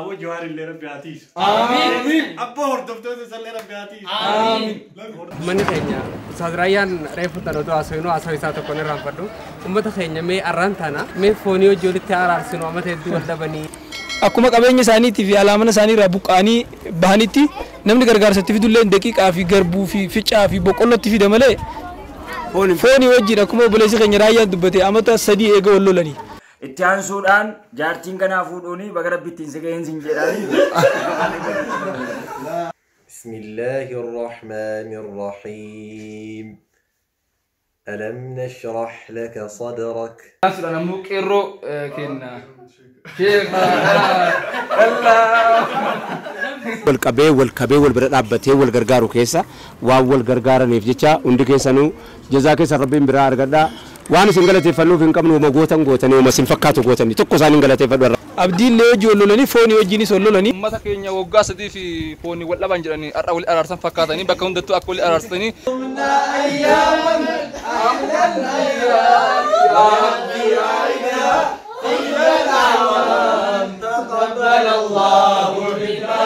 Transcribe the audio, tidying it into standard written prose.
أبو جوار اللي ربي عتيس آمين أبو هردفتو اللي ربي عتيس آمين من خينيا صدرايان ريفو تنودو أسوينو أسوي ساتو كوني رامبردو أمتا خينيا مي أرانتانا مي فونيو جولي تيار أرسنو أمتا يدو ودبني akkuma qabeenya isaaniitii fi alaamana isaanii irraa buqqaanii bahanitti namni gargaarsatti fidullee daqiiqaa fi garbuu fi ficaa fi boqqollootti fida malee foonii wajjin akkuma obboleessi keenya raayyaan dubbate amata 3 eega wal lolanii. Itti aansuudhaan jaartiin kanaa fuudhuuni baga rabbittiin si ga'een sin jedhani. Bismillahir Rahmanir Rahim. ألم نشرح لك صدرك أنا مو كيرو كنا والكبي والبرابته والغرغارو كيسا والغرغار نيفجا وندي كيسانو جزاك ربي برار غدا وانا سنغلتي فلو فين قمنو مغوتن غوتني وما سنفكاتو غوتني تكو سان غلتي فدور abdiin lee joololani fooni wajjini sollolani ummata keenya waggaa sadii fi fooni wal dhaban jedhani arra wal araarsan fakkaatanii bakka hundattuu akka wal araarsatanii ayyaman ahlan ayyam ya rabbi aina taqabbal Allah minna